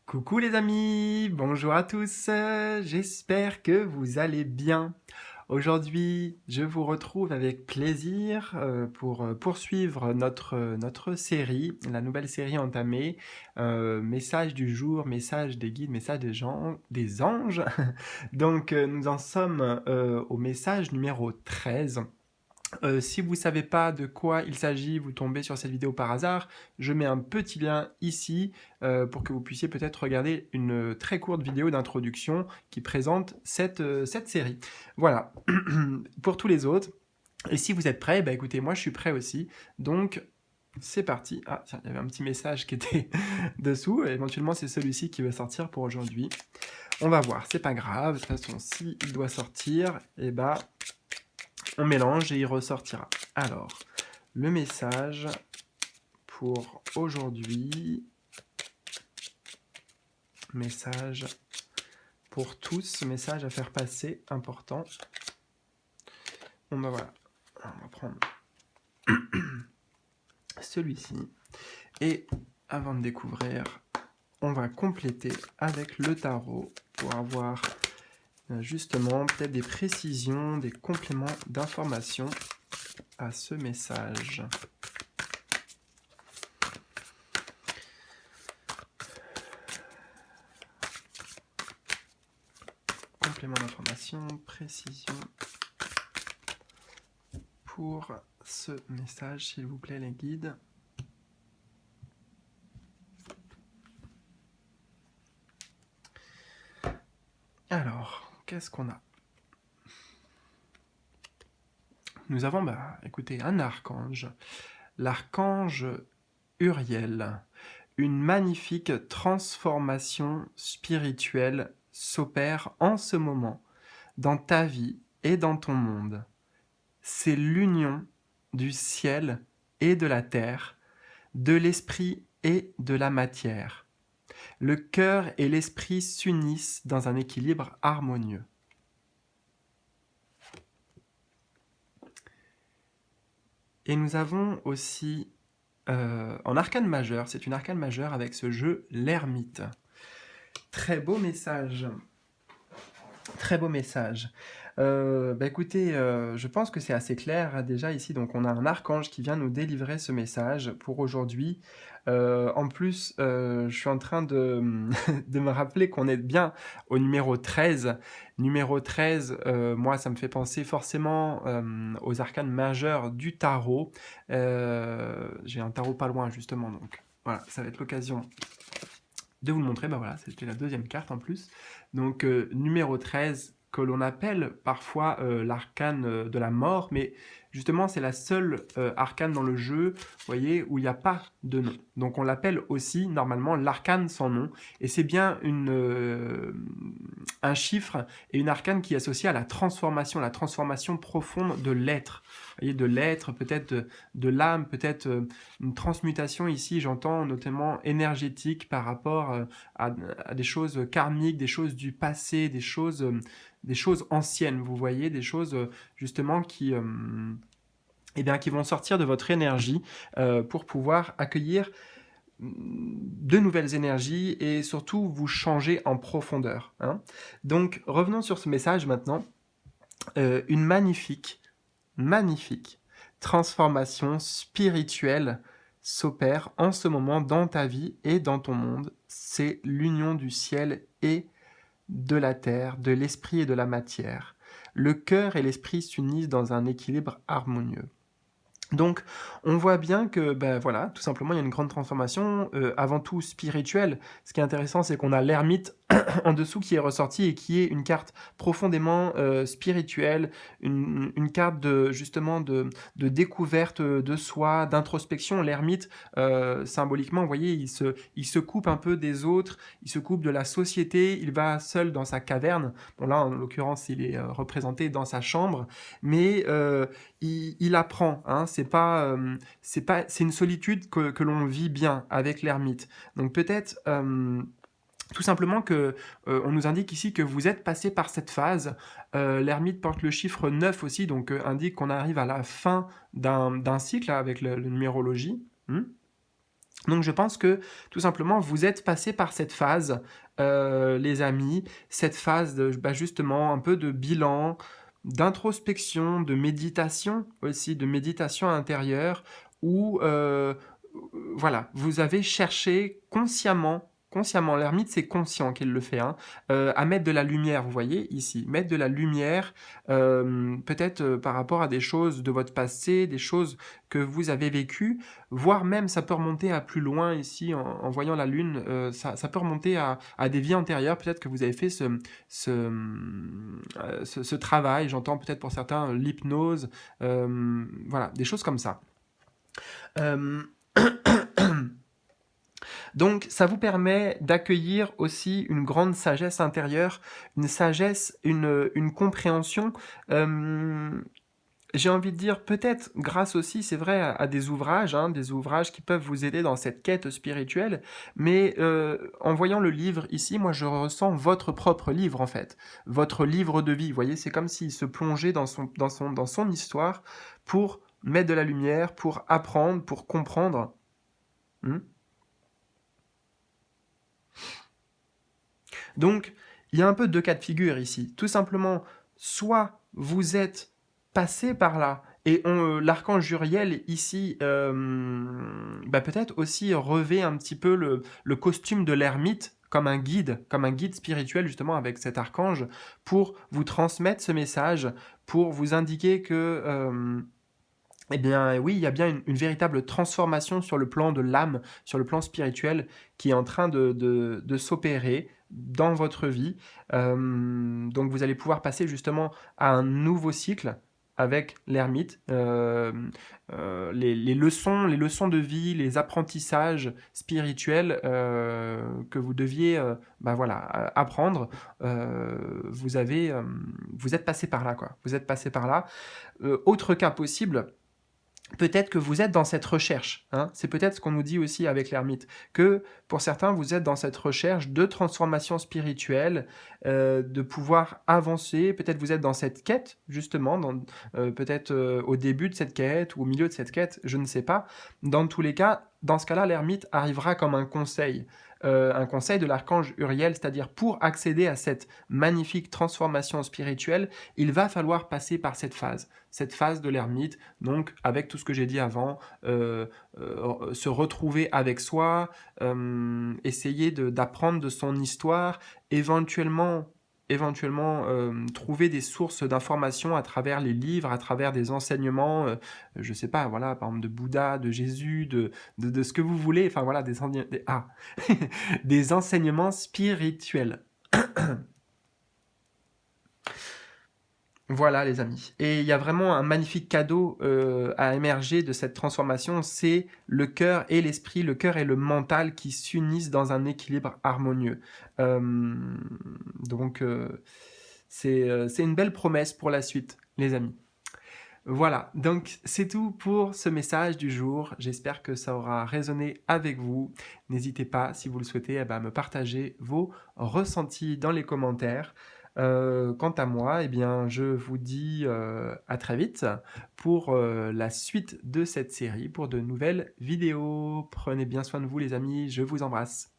Coucou les amis, bonjour à tous, j'espère que vous allez bien. Aujourd'hui, je vous retrouve avec plaisir pour poursuivre notre série, la nouvelle série entamée, message du jour, message des guides, message des anges. Donc nous en sommes au message numéro 13. Si vous ne savez pas de quoi il s'agit, vous tombez sur cette vidéo par hasard, je mets un petit lien ici pour que vous puissiez peut-être regarder une très courte vidéo d'introduction qui présente cette série. Voilà, pour tous les autres. Et si vous êtes prêts, bah écoutez, moi je suis prêt aussi. Donc c'est parti. Ah, tiens, il y avait un petit message qui était dessous. Éventuellement, c'est celui-ci qui va sortir pour aujourd'hui. On va voir, c'est pas grave. De toute façon, s'il doit sortir, eh bah, on mélange et il ressortira. Alors, le message pour aujourd'hui, message pour tous, message à faire passer, important. Voilà, on va prendre celui-ci. Et avant de découvrir, on va compléter avec le tarot pour avoir justement peut-être des précisions, des compléments d'informations à ce message. Complément d'information, précision pour ce message, s'il vous plaît, les guides. Alors, qu'est-ce qu'on a? Nous avons, écoutez, un archange, l'archange Uriel. Une magnifique transformation spirituelle s'opère en ce moment dans ta vie et dans ton monde. C'est l'union du ciel et de la terre, de l'esprit et de la matière. Le cœur et l'esprit s'unissent dans un équilibre harmonieux. Et nous avons aussi en arcane majeur, c'est une arcane majeure avec ce jeu l'ermite. Très beau message. Très beau message. Écoutez, je pense que c'est assez clair déjà ici. Donc on a un archange qui vient nous délivrer ce message pour aujourd'hui. En plus, je suis en train de, de me rappeler qu'on est bien au numéro 13. Numéro 13, moi ça me fait penser forcément aux arcanes majeurs du tarot. J'ai un tarot pas loin justement, donc voilà, ça va être l'occasion de vous le montrer. Voilà, c'était la deuxième carte en plus. Donc numéro 13, que l'on appelle parfois l'arcane de la mort, mais justement c'est la seule arcane dans le jeu, vous voyez, où il n'y a pas de nom. Donc on l'appelle aussi normalement l'arcane sans nom, et c'est bien un chiffre et une arcane qui est associée à la transformation profonde de l'être. Vous voyez, de l'être, peut-être de l'âme, peut-être une transmutation ici, j'entends notamment énergétique par rapport à des choses karmiques, des choses du passé, des choses anciennes, vous voyez, des choses justement qui vont sortir de votre énergie pour pouvoir accueillir de nouvelles énergies et surtout vous changer en profondeur. Donc revenons sur ce message maintenant. Une magnifique transformation spirituelle s'opère en ce moment dans ta vie et dans ton monde. C'est l'union du ciel et de la terre, de l'esprit et de la matière. Le cœur et l'esprit s'unissent dans un équilibre harmonieux. Donc, on voit bien que, voilà, tout simplement, il y a une grande transformation, avant tout spirituelle. Ce qui est intéressant, c'est qu'on a l'ermite en dessous qui est ressorti et qui est une carte profondément spirituelle, une carte justement de découverte de soi, d'introspection. L'ermite, symboliquement, vous voyez, il se coupe un peu des autres, il se coupe de la société, il va seul dans sa caverne. Bon, là, en l'occurrence, il est représenté dans sa chambre, mais il apprend, c'est une solitude que l'on vit bien avec l'ermite. Donc peut-être tout simplement que on nous indique ici que vous êtes passé par cette phase. L'ermite porte le chiffre 9 aussi, donc indique qu'on arrive à la fin d'un cycle avec le numérologie. Donc je pense que tout simplement vous êtes passé par cette phase, les amis, cette phase de bah, justement un peu de bilan, d'introspection, de méditation aussi, de méditation intérieure où voilà, vous avez cherché consciemment, l'ermite c'est conscient qu'il le fait, hein, à mettre de la lumière, vous voyez ici, mettre de la lumière peut-être par rapport à des choses de votre passé, des choses que vous avez vécues, voire même ça peut remonter à plus loin ici en voyant la lune, ça peut remonter à des vies antérieures, peut-être que vous avez fait ce travail, j'entends peut-être pour certains l'hypnose, voilà, des choses comme ça. Euh, Donc, ça vous permet d'accueillir aussi une grande sagesse intérieure, une sagesse, une compréhension. euh, j'ai envie de dire, peut-être grâce aussi, c'est vrai, à des ouvrages, hein, des ouvrages qui peuvent vous aider dans cette quête spirituelle, mais en voyant le livre ici, moi je ressens votre propre livre en fait, votre livre de vie, vous voyez, c'est comme s'il se plongeait dans son histoire pour mettre de la lumière, pour apprendre, pour comprendre. Hmm. Donc, il y a un peu deux cas de figure ici. Tout simplement, soit vous êtes passé par là, et l'archange Uriel ici, bah peut-être aussi revêt un petit peu le costume de l'ermite comme un guide spirituel justement avec cet archange, pour vous transmettre ce message, pour vous indiquer que eh bien, oui, il y a bien une véritable transformation sur le plan de l'âme, sur le plan spirituel, qui est en train de s'opérer dans votre vie. Donc, vous allez pouvoir passer justement à un nouveau cycle avec l'ermite. Les leçons de vie, les apprentissages spirituels que vous deviez bah voilà, apprendre, vous êtes passé par là, quoi. Vous êtes passé par là. Autre cas possible, peut-être que vous êtes dans cette recherche, hein. C'est peut-être ce qu'on nous dit aussi avec l'ermite, que pour certains, vous êtes dans cette recherche de transformation spirituelle, de pouvoir avancer, peut-être vous êtes dans cette quête, justement, peut-être au début de cette quête ou au milieu de cette quête, je ne sais pas. Dans tous les cas, dans ce cas-là, l'ermite arrivera comme un conseil de l'archange Uriel, c'est-à-dire pour accéder à cette magnifique transformation spirituelle, il va falloir passer par cette phase de l'ermite, donc avec tout ce que j'ai dit avant, se retrouver avec soi, essayer d'apprendre de son histoire, éventuellement trouver des sources d'informations à travers les livres, à travers des enseignements, je sais pas, voilà, par exemple de Bouddha, de Jésus, de ce que vous voulez, enfin voilà, des enseignements spirituels. Voilà les amis. Et il y a vraiment un magnifique cadeau à émerger de cette transformation, c'est le cœur et l'esprit, le cœur et le mental qui s'unissent dans un équilibre harmonieux. Euh, donc c'est une belle promesse pour la suite, les amis. Voilà, donc c'est tout pour ce message du jour. J'espère que ça aura résonné avec vous. N'hésitez pas, si vous le souhaitez, à me partager vos ressentis dans les commentaires. Quant à moi, eh bien, je vous dis à très vite pour la suite de cette série, pour de nouvelles vidéos. Prenez bien soin de vous les amis, je vous embrasse.